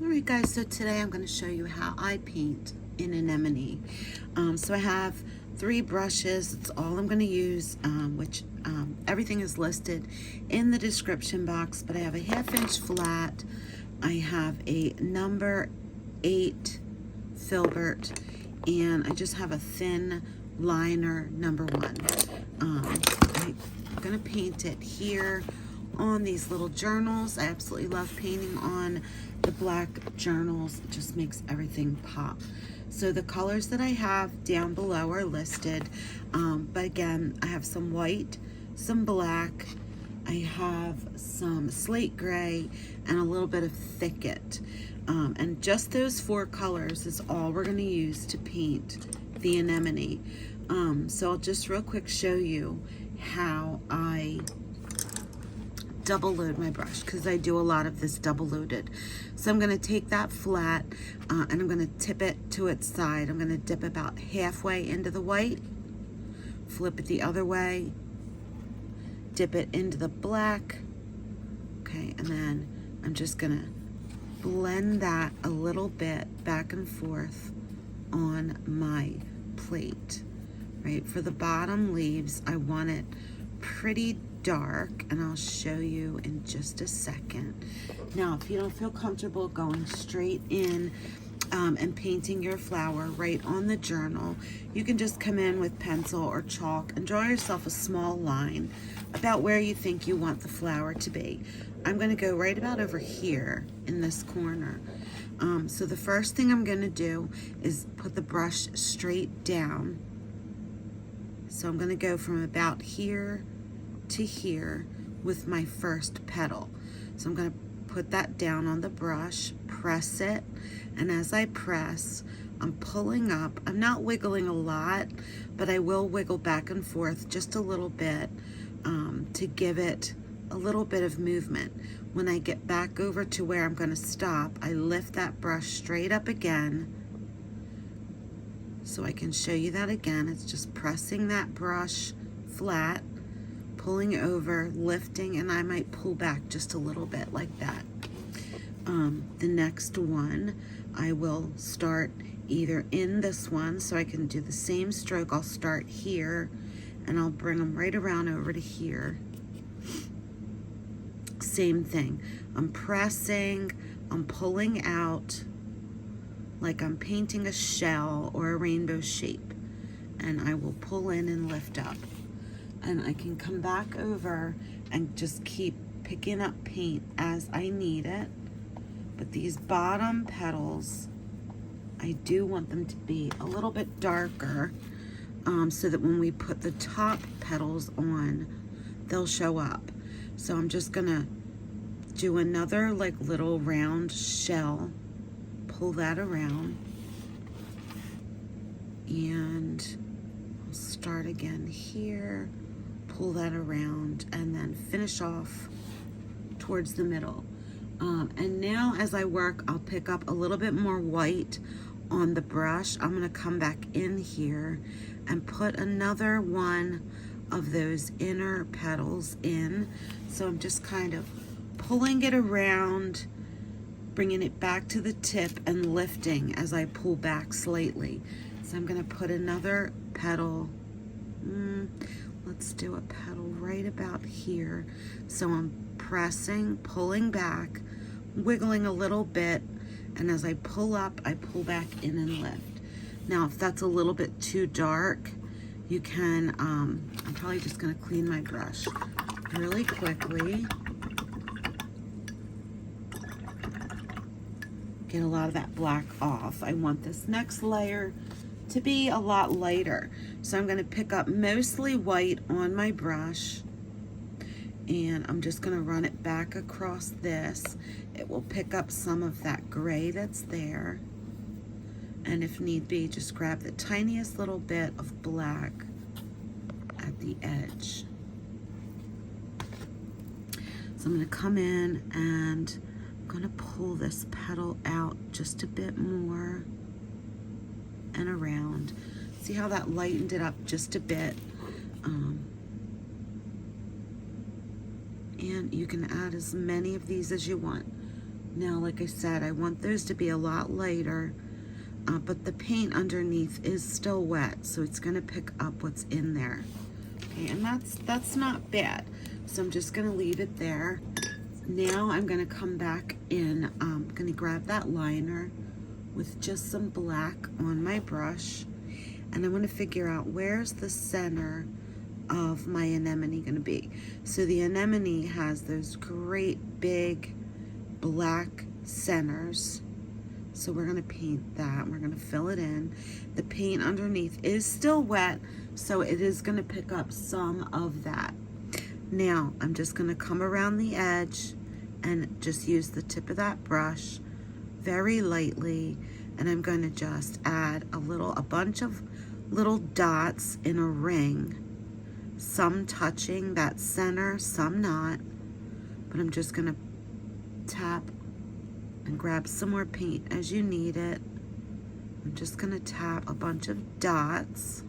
Alright guys, so today I'm going to show you how I paint in Anemone. So I have 3 brushes, it's all I'm going to use, which everything is listed in the description box, but I have a 1/2 inch flat, I have a number 8 filbert, and I just have a thin liner number 1. I'm going to paint it here on these little journals. I absolutely love painting on the black journals. It just makes everything pop. So the colors that I have down below are listed, but again, I have some white, some black, I have some slate gray, and a little bit of thicket. And just those 4 colors is all we're going to use to paint the anemone. So I'll just real quick show you how I double load my brush, because I do a lot of this double loaded. So I'm going to take that flat and I'm going to tip it to its side. I'm going to dip about halfway into the white, flip it the other way, dip it into the black, okay, and then I'm just going to blend that a little bit back and forth on my plate. Right, for the bottom leaves, I want it pretty dark, and I'll show you in just a second. Now, if you don't feel comfortable going straight in and painting your flower right on the journal, you can just come in with pencil or chalk and draw yourself a small line about where you think you want the flower to be. I'm going to go right about over here in this corner. So the first thing I'm going to do is put the brush straight down. So I'm going to go from about here to here with my first petal. So I'm going to put that down on the brush, press it, and as I press, I'm pulling up. I'm not wiggling a lot, but I will wiggle back and forth just a little bit to give it a little bit of movement. When I get back over to where I'm going to stop, I lift that brush straight up again. So I can show you that again. It's just pressing that brush flat, pulling over, lifting, and I might pull back just a little bit like that. The next one, I will start either in this one, so I can do the same stroke. I'll start here, and I'll bring them right around over to here. Same thing. I'm pressing, I'm pulling out, like I'm painting a shell or a rainbow shape, and I will pull in and lift up, and I can come back over and just keep picking up paint as I need it. But these bottom petals, I do want them to be a little bit darker, so that when we put the top petals on, they'll show up. So I'm just gonna do another like little round shell, pull that around, and I'll start again here, pull that around, and then finish off towards the middle. And now as I work, I'll pick up a little bit more white on the brush. I'm going to come back in here and put another one of those inner petals in. So I'm just kind of pulling it around, bringing it back to the tip and lifting as I pull back slightly. So I'm going to put another petal. Let's do a petal right about here. So I'm pressing, pulling back, wiggling a little bit, and as I pull up, I pull back in and lift. Now, if that's a little bit too dark, you can, I'm probably just going to clean my brush really quickly. Get a lot of that black off. I want this next layer to be a lot lighter. So I'm going to pick up mostly white on my brush, and I'm just going to run it back across this. It will pick up some of that gray that's there, and if need be, just grab the tiniest little bit of black at the edge. So I'm going to come in and I'm going to pull this petal out just a bit more and around. See how that lightened it up just a bit? And you can add as many of these as you want. Now, like I said, I want those to be a lot lighter, but the paint underneath is still wet, so it's gonna pick up what's in there. Okay, and that's not bad. So I'm just gonna leave it there. Now I'm gonna come back in, I'm gonna grab that liner with just some black on my brush, and I wanna figure out where's the center of my anemone gonna be. So the anemone has those great big black centers. So we're gonna paint that, we're gonna fill it in. The paint underneath is still wet, so it is gonna pick up some of that. Now, I'm just gonna come around the edge and just use the tip of that brush very lightly, and I'm gonna just add a bunch of little dots in a ring, some touching that center, some not, but I'm just gonna tap and grab some more paint as you need it. I'm just gonna tap a bunch of dots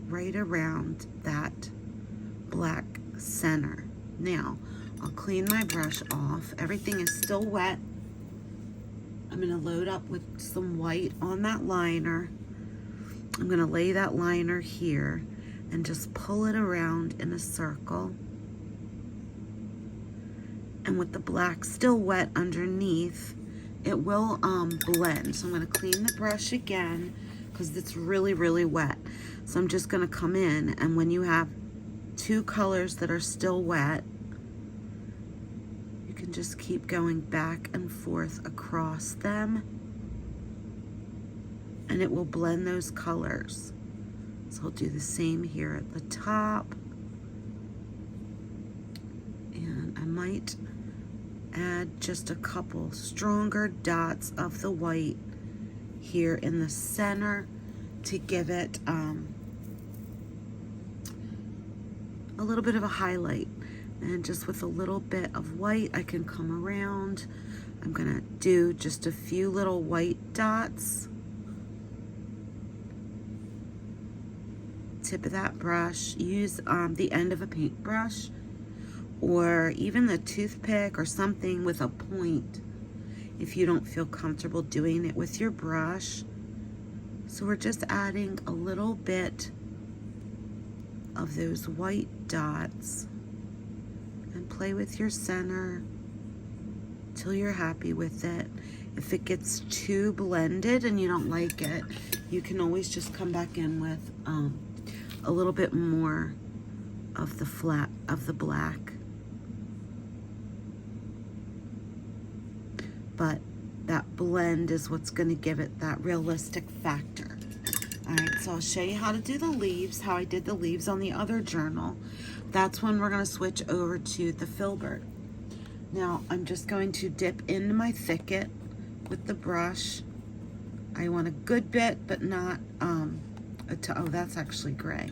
right around that black center. Now, I'll clean my brush off. Everything is still wet. I'm gonna load up with some white on that liner. I'm gonna lay that liner here and just pull it around in a circle. And with the black still wet underneath, it will blend. So I'm gonna clean the brush again because it's really, really wet. So I'm just gonna come in, and when you have two colors that are still wet, you can just keep going back and forth across them, and it will blend those colors. So I'll do the same here at the top. And I might add just a couple stronger dots of the white here in the center to give it a little bit of a highlight. And just with a little bit of white, I can come around. I'm gonna do just a few little white dots. Tip of that brush, use the end of a paintbrush or even the toothpick or something with a point if you don't feel comfortable doing it with your brush. So we're just adding a little bit of those white dots, and play with your center till you're happy with it. If it gets too blended and you don't like it, you can always just come back in with a little bit more of the black. But that blend is what's going to give it that realistic factor. All right, so I'll show you how to do the leaves, how I did the leaves on the other journal. That's when we're going to switch over to the filbert. Now, I'm just going to dip into my thicket with the brush. I want a good bit, but not, oh, that's actually gray.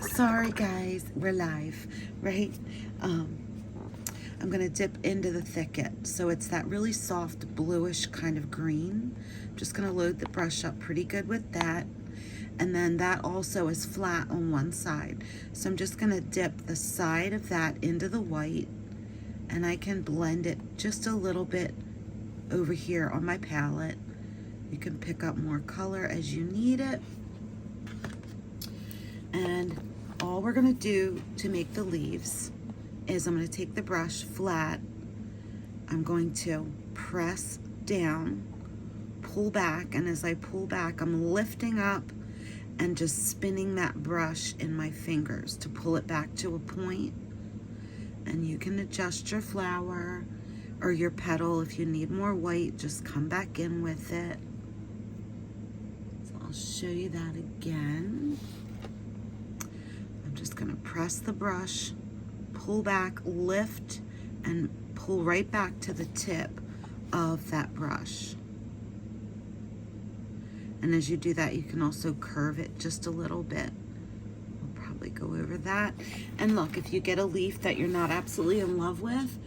Sorry, guys, we're live, right? I'm gonna dip into the thicket. So it's that really soft bluish kind of green. I'm just gonna load the brush up pretty good with that. And then that also is flat on one side. So I'm just gonna dip the side of that into the white, and I can blend it just a little bit over here on my palette. You can pick up more color as you need it. And all we're gonna do to make the leaves is I'm gonna take the brush flat, I'm going to press down, pull back, and as I pull back, I'm lifting up and just spinning that brush in my fingers to pull it back to a point. And you can adjust your flower or your petal. If you need more white, just come back in with it. So I'll show you that again. I'm just gonna press the brush, pull back, lift, and pull right back to the tip of that brush. And as you do that, you can also curve it just a little bit. We'll probably go over that. And look, if you get a leaf that you're not absolutely in love with,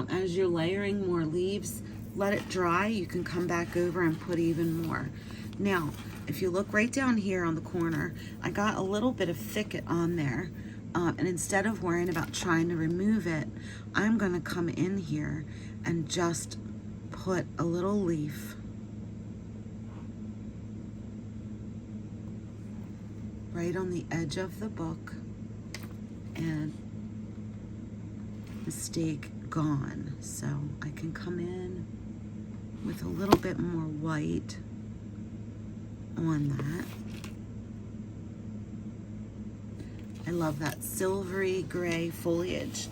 as you're layering more leaves, let it dry. You can come back over and put even more. Now, if you look right down here on the corner, I got a little bit of thicket on there And instead of worrying about trying to remove it, I'm going to come in here and just put a little leaf right on the edge of the book, and mistake gone. So I can come in with a little bit more white on that. I love that silvery gray foliage.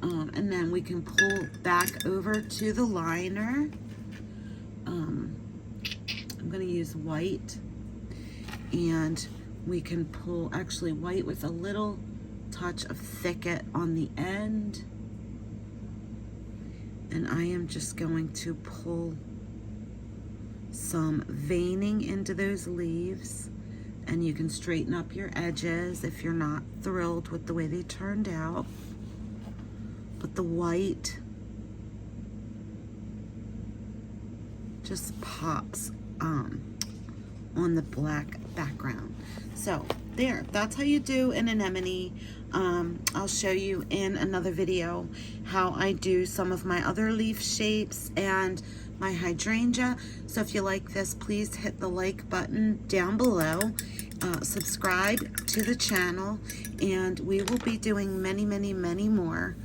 And then we can pull back over to the liner. I'm going to use white, and we can pull actually white with a little touch of thicket on the end. And I am just going to pull some veining into those leaves. And you can straighten up your edges if you're not thrilled with the way they turned out. But the white just pops on the black background. So there, that's how you do an anemone. I'll show you in another video how I do some of my other leaf shapes and my hydrangea. So if you like this, please hit the like button down below. Subscribe to the channel, and we will be doing many, many, many more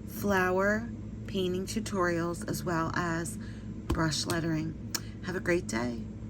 flower painting tutorials as well as brush lettering. Have a great day.